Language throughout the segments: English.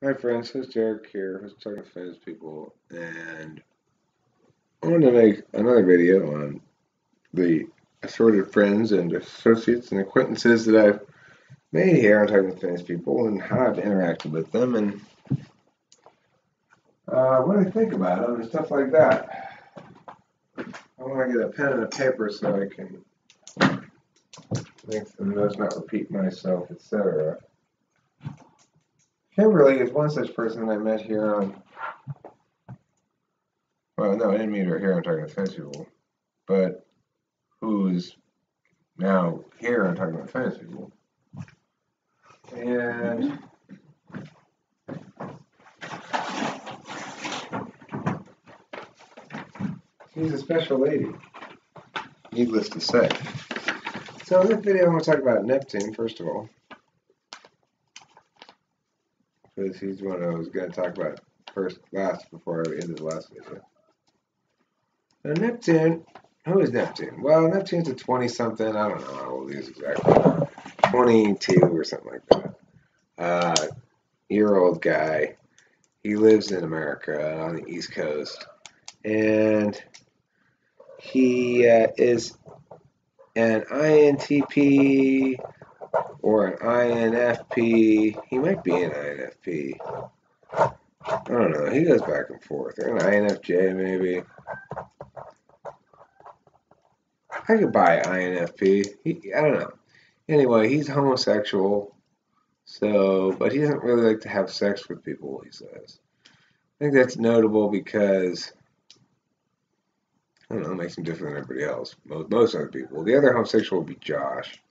Hi friends, it's Derek here. I was talking to famous people, and I wanted to make another video on the assorted friends and associates and acquaintances that I've made here on talking to famous people and how I've interacted with them and what I think about them and stuff like that. I want to get a pen and a paper so I can make some notes, not repeat myself, etc. Kimberly is one such person that I met here on. Well, no, I didn't meet her here on talking to famous people, but who's now here I'm talking about famous people. And she's a special lady, needless to say. So in this video I want to talk about Neptune, first of all. Because he's one I was going to talk about last before I ended the last video. Now Neptune, who is Neptune? Well, Neptune's a 20-something, I don't know how old he is exactly, 22 or something like that. Year-old guy. He lives in America on the East Coast. And he is an INTP or an INFP. He might be an INFP. I don't know. He goes back and forth. Or an INFJ, maybe. I could buy INFP. I don't know. Anyway, he's homosexual. But he doesn't really like to have sex with people, he says. I think that's notable because, I don't know, it makes him different than everybody else. Most other people. The other homosexual would be Josh.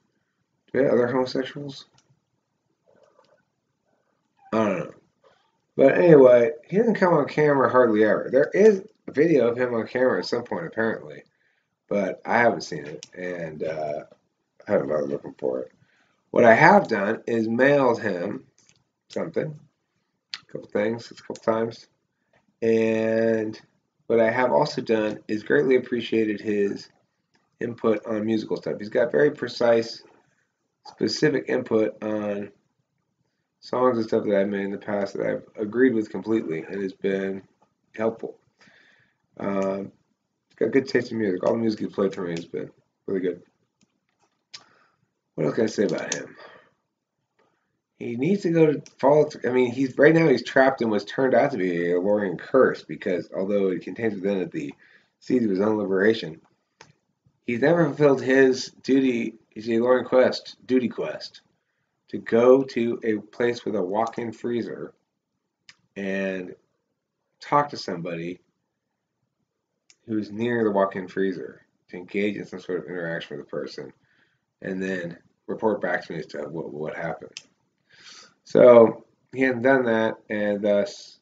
Do we have other homosexuals? I don't know. But anyway, he doesn't come on camera hardly ever. There is a video of him on camera at some point, apparently, but I haven't seen it, and I haven't bothered looking for it. What I have done is mailed him something, a couple things, a couple times, and what I have also done is greatly appreciated his input on musical stuff. He's got very precise, specific input on songs and stuff that I've made in the past that I've agreed with completely and has been helpful. He's got good taste in music. All the music he's played for me has been really good. What else can I say about him? He needs to go to follow. I mean, he's right now he's trapped in what's turned out to be a Lorien curse because although it contains within it the seeds of his own liberation, he's never fulfilled his duty. His Lorien duty quest, to go to a place with a walk-in freezer and talk to somebody who's near the walk-in freezer to engage in some sort of interaction with the person and then report back to me as to what happened. So he hasn't done that, and thus,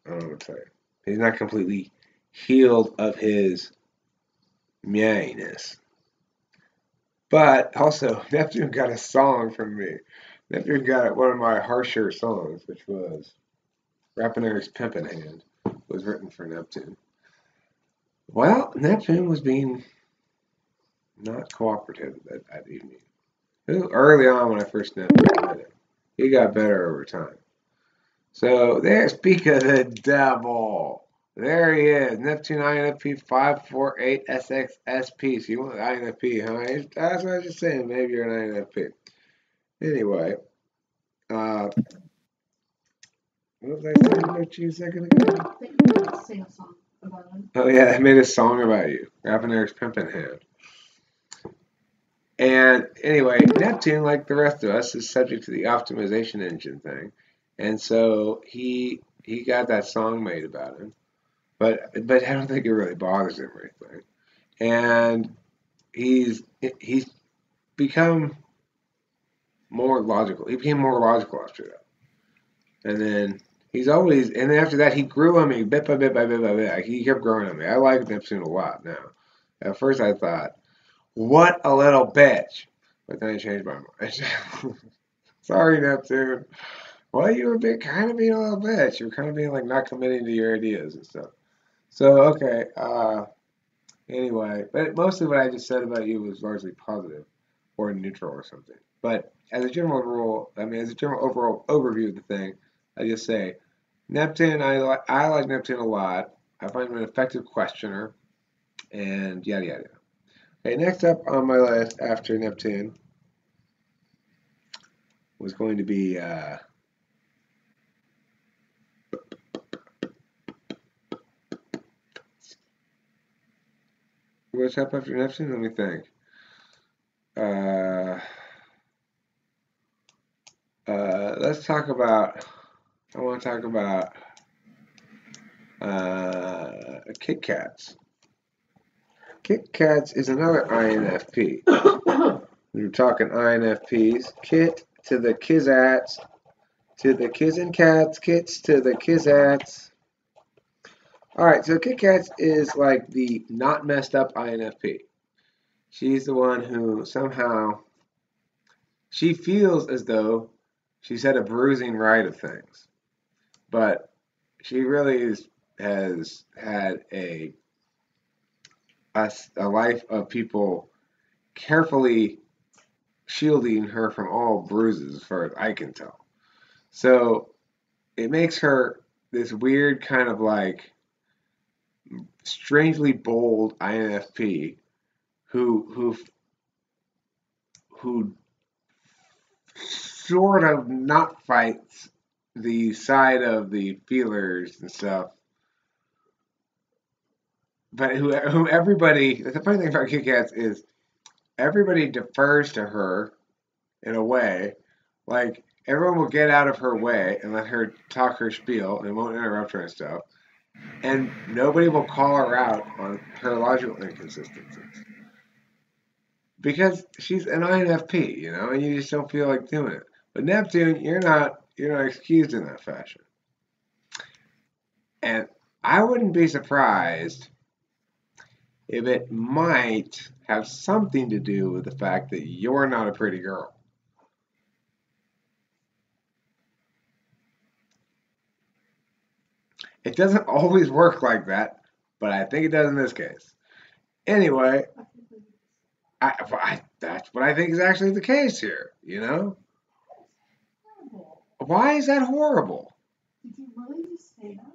I don't know what to tell you. He's not completely healed of his meowness. But also, Neptune got a song from me. Neptune got one of my harsher songs, which was Luminaries' Pimpin' Hand, was written for Neptune. Well, Neptune was being not cooperative that evening. Early on when I first met him, he got better over time. So there, speak of the devil. There he is, Neptune INFP 548SXSP. So you want INFP, huh? That's what I was just saying. Maybe you're an INFP. Anyway, what was I saying about you a second ago? Sing a song about him. Oh yeah, I made a song about you. Rapiner's Pimpin' Hand. And anyway, Neptune, like the rest of us, is subject to the optimization engine thing. And so he got that song made about him. But I don't think it really bothers him or anything. And he's become more logical. He became more logical after that. And then and then after that he grew on me bit by bit by bit by bit. He kept growing on me. I like Neptune a lot now. At first I thought, what a little bitch. But then I changed my mind. Sorry, Neptune. Well, you were kind of being a little bitch. You were kind of being like not committing to your ideas and stuff. So, okay. Anyway, but mostly what I just said about you was largely positive. or neutral or something. But as a general rule, I mean, as a general overall overview of the thing, I just say Neptune. I like Neptune a lot. I find him an effective questioner, and yada yada. Okay, next up on my list after Neptune was going to be what's up after Neptune? Let me think. Let's talk about. I want to talk about Kit Kats. Kit Kats is another INFP. We were talking INFPs. Kit to the Kizats, to the Kiz and Cats, Kits to the Kizats. Alright, so Kit Kats is like the not messed up INFP. She's the one who somehow, she feels as though she's had a bruising ride of things. But she really has had a life of people carefully shielding her from all bruises, as far as I can tell. So it makes her this weird kind of like strangely bold INFP who sort of not fights the side of the feelers and stuff, but who everybody. The funny thing about Kit Kats is everybody defers to her in a way, like everyone will get out of her way and let her talk her spiel and won't interrupt her and stuff, and nobody will call her out on her logical inconsistencies because she's an INFP, you know, and you just don't feel like doing it. But Neptune, you're not excused in that fashion, and I wouldn't be surprised if it might have something to do with the fact that you're not a pretty girl. It doesn't always work like that, but I think it does in this case. Anyway, that's what I think is actually the case here, you know? Horrible. Why is that horrible? Did you really just say that?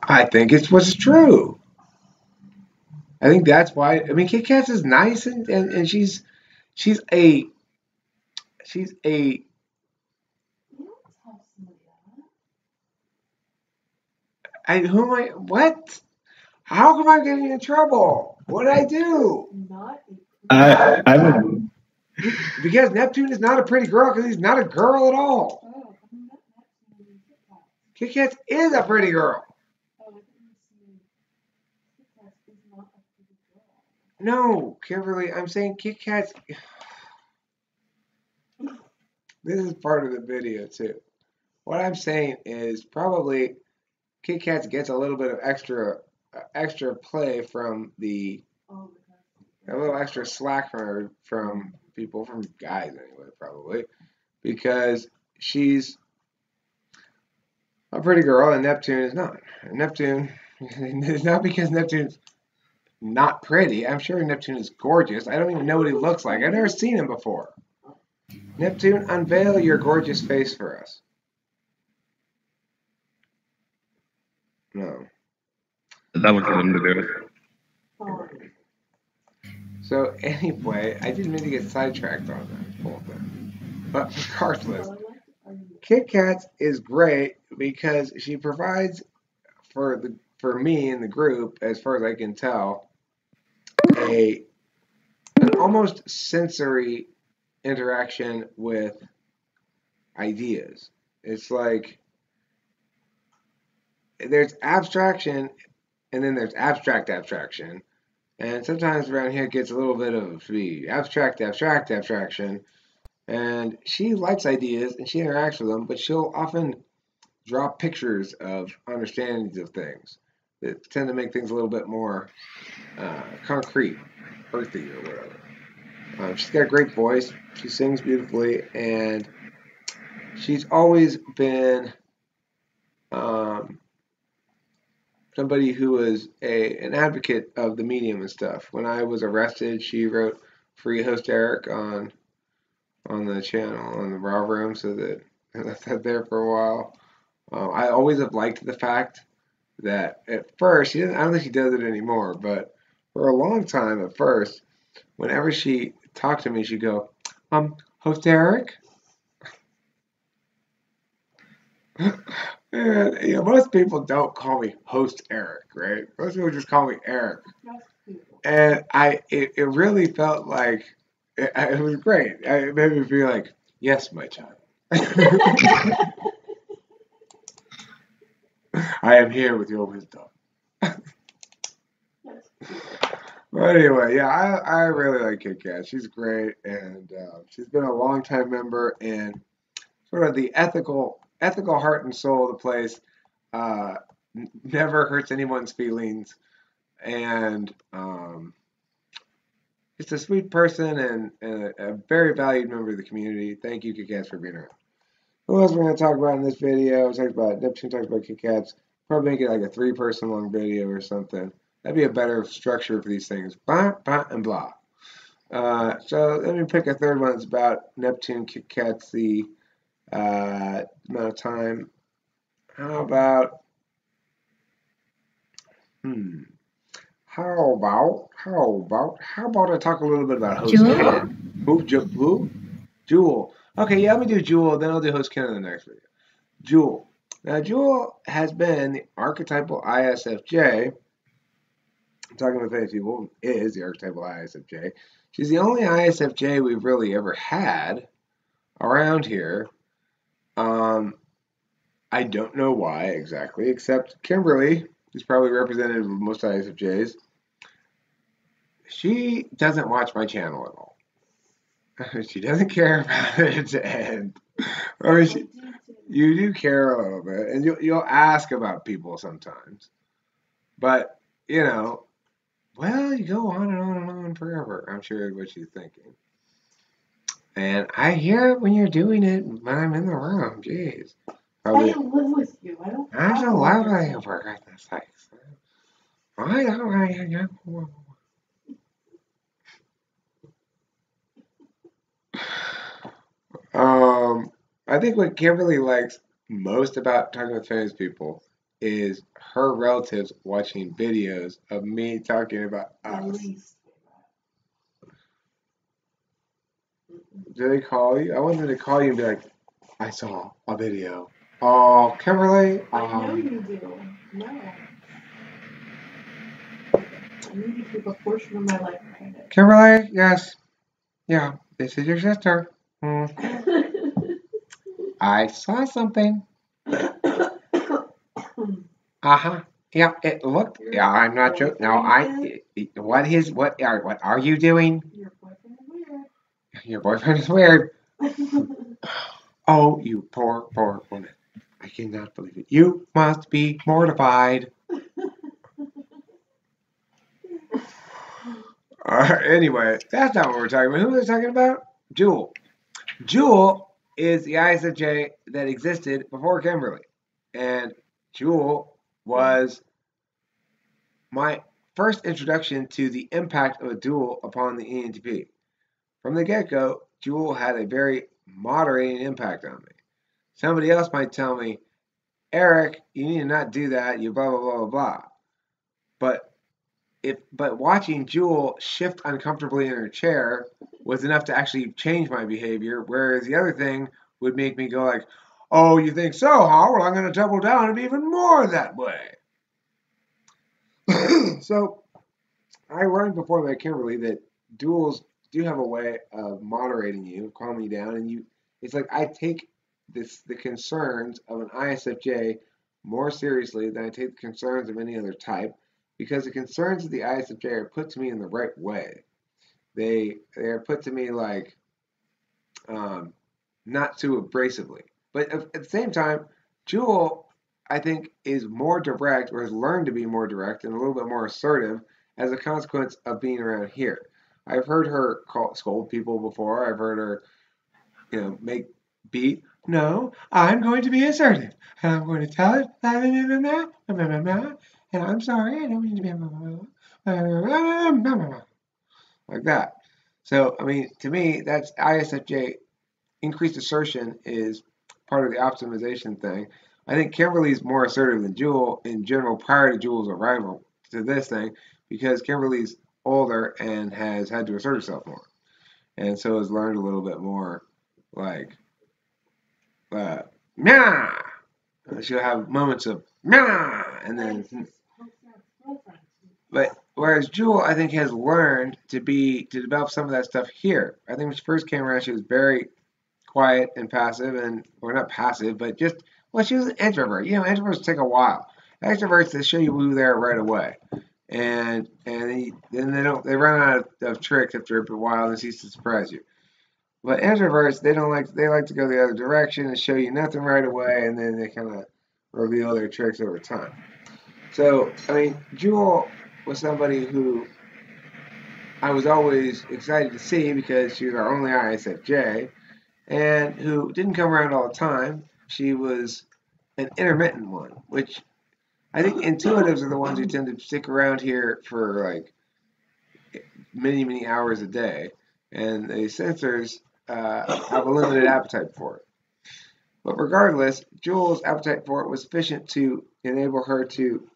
I think it's what's true. I think that's why. I mean, Kit Kat is nice, and she's a she's a. You don't tell somebody Who am I? What? How come I'm getting in trouble? What did I do? that. Not I would. Because Neptune is not a pretty girl because he's not a girl at all. Oh, I mean, that's really Kit Kat. Kit Kat is a pretty girl. Oh, I didn't see Kit Kat is not a pretty girl. No, Kimberly, I'm saying Kit Kat's. This is part of the video too. What I'm saying is probably Kit Kat gets a little bit of extra play from the Oh, a little extra slack from people, from guys anyway, probably, because she's a pretty girl and Neptune is not. Neptune, it's not because Neptune's not pretty. I'm sure Neptune is gorgeous. I don't even know what he looks like. I've never seen him before. Neptune, unveil your gorgeous face for us. No. That would kill him to do it. fine. So anyway, I didn't mean to get sidetracked on that whole thing. But regardless, Well, I like to argue. Kit Kat is great because she provides for me and the group, as far as I can tell, an almost sensory interaction with ideas. It's like there's abstraction and then there's abstract abstraction. And sometimes around here it gets a little bit of the abstraction. And she likes ideas and she interacts with them, but she'll often draw pictures of understandings of things that tend to make things a little bit more concrete, earthy, or whatever. She's got a great voice. She sings beautifully, and she's always been somebody who was an advocate of the medium and stuff. When I was arrested, she wrote Free Host Eric on on the channel on the Raw Room, so that I left that there for a while. I always have liked the fact that at first I don't think she does it anymore, but for a long time at first, whenever she talked to me, she'd go, host Eric. And, most people don't call me host Eric, right? Most people just call me Eric. And it really felt like it was great. It made me feel like, yes, my child. I am here with your wisdom. But anyway, yeah, I really like Kit Kat. She's great, and she's been a long time member, and sort of the ethical heart and soul of the place. Never hurts anyone's feelings, and just a sweet person and a very valued member of the community. Thank you, Kit Kats, for being around. Who else we're going to talk about in this video? Talk about Neptune, talks about Kit Kats. Probably make it like a 3-person long video or something. That'd be a better structure for these things. Blah, blah, and blah. So let me pick a third one. It's about Neptune, Kit Kats, the amount of time. How about, how about I talk a little bit about host Ken? Who? Jewel. Okay, yeah, let me do Jewel, then I'll do host Ken in the next video. Jewel. Now, Jewel has been the archetypal ISFJ. I'm talking about famous people, is the archetypal ISFJ. She's the only ISFJ we've really ever had around here. I don't know why exactly, except Kimberly, who's probably representative of most ISFJs. She doesn't watch my channel at all. She doesn't care about it, and I mean, you do care a little bit, and you'll ask about people sometimes, but well, you go on and on and on forever. I'm sure what she's thinking, and I hear it when you're doing it when I'm in the room. Jeez, probably. I live with you. I don't live with you for goodness sakes. I don't. I think what Kimberly likes most about talking with famous people is her relatives watching videos of me talking about us. Do they call you? I want them to call you and be like, I saw a video. Oh, Kimberly. I know you do. No. I need to keep a portion of my life private. Kimberly, yes. Yeah, this is your sister. I saw something. Yeah, it looked. Yeah, I'm not joking. No, what are you doing? Your boyfriend is weird. Your boyfriend is weird. Oh, you poor woman. I cannot believe it. You must be mortified. Anyway, that's not what we're talking about. Who are we talking about? Jewel. Jewel is the ISFJ that existed before Kimberly. And Jewel was my first introduction to the impact of a duel upon the ENTP. From the get-go, Jewel had a very moderating impact on me. Somebody else might tell me, Eric, you need to not do that, you blah, blah, blah, blah, blah. But watching Jewel shift uncomfortably in her chair was enough to actually change my behavior, whereas the other thing would make me go like, oh, you think so, huh? Well, I'm going to double down and be even more that way. So I learned before by Kimberly that duels do have a way of moderating you, calming you down, and it's like I take the concerns of an ISFJ more seriously than I take the concerns of any other type, because the concerns of the ISFJ are put to me in the right way. They are put to me like not too abrasively, but at the same time, Jewel, I think, is more direct, or has learned to be more direct and a little bit more assertive as a consequence of being around here. I've heard her scold people before. I've heard her, make beat. No, I'm going to be assertive, and I'm going to tell it, and I'm sorry, I don't mean to be like that. So, I mean, to me, that's ISFJ increased assertion is part of the optimization thing. I think Kimberly's more assertive than Jewel in general prior to Jewel's arrival to this thing because Kimberly's older and has had to assert herself more. And so has learned a little bit more like, meow. She'll have moments of meow and then. But whereas Jewel, I think, has learned to develop some of that stuff here. I think when she first came around, she was very quiet and passive, or not passive, but just she was an introvert. Introverts take a while. Extroverts, they show you who they are right away, and then they run out of tricks after a while and cease to surprise you. But introverts, they like to go the other direction and show you nothing right away, and then they kind of reveal their tricks over time. So I mean, Jewel was somebody who I was always excited to see because she was our only ISFJ, and who didn't come around all the time. She was an intermittent one, which I think intuitives are the ones who tend to stick around here for like many, many hours a day, and the sensors have a limited appetite for it. But regardless, Jewel's appetite for it was sufficient to enable her to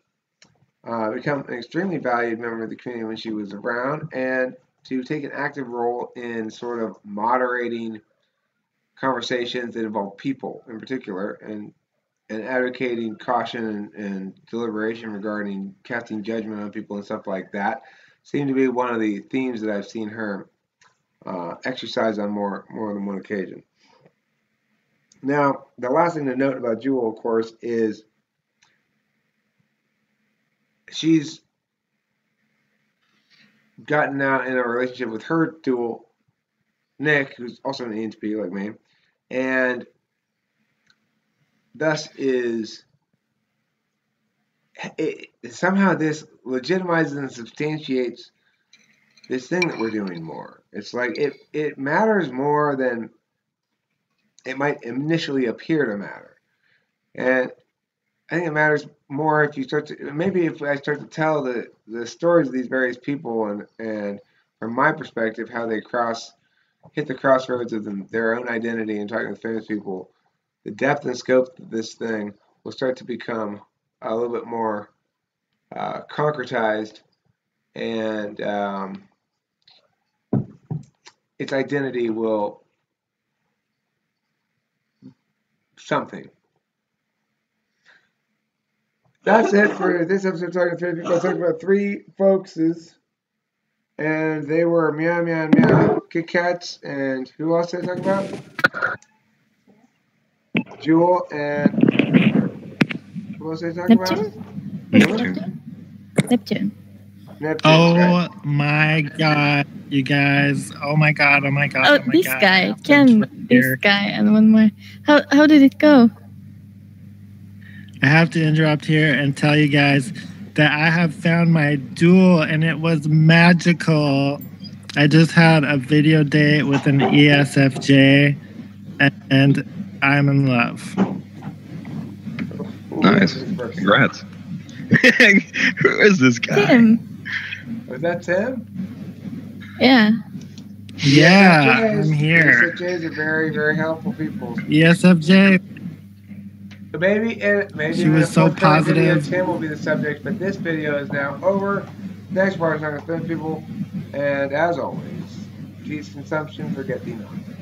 become an extremely valued member of the community when she was around, and to take an active role in sort of moderating conversations that involve people in particular, and advocating caution and deliberation regarding casting judgment on people and stuff like that seem to be one of the themes that I've seen her exercise on more than one occasion. Now, the last thing to note about Jewel, of course, is she's gotten out in a relationship with her dual, Nick, who's also an ENTP like me, and thus somehow this legitimizes and substantiates this thing that we're doing more. It's like it matters more than it might initially appear to matter. And I think it matters more if you if I start to tell the stories of these various people and from my perspective, how they hit the crossroads of their own identity and talking to famous people, the depth and scope of this thing will start to become a little bit more concretized, and its identity will something. That's it for this episode of Talking to 3 People. I talked about 3 folkses, and they were Meow Meow Meow, Katz, and who else did I talk about? Jewel, and who else did I talk about? Neptune. Oh my god, you guys. Oh my god. Oh, this guy. This guy, and one more. How did it go? I have to interrupt here and tell you guys that I have found my duel, and it was magical. I just had a video date with an ESFJ, and I'm in love. Nice. Congrats. Who is this guy? Tim. Was that Tim? Yeah. Yeah, I'm here. ESFJs are very, very helpful people. ESFJ. Maybe she was so positive. Tim will be the subject, but this video is now over. Next part is not going to spend people, and as always, cheese consumption, forget the nonsense.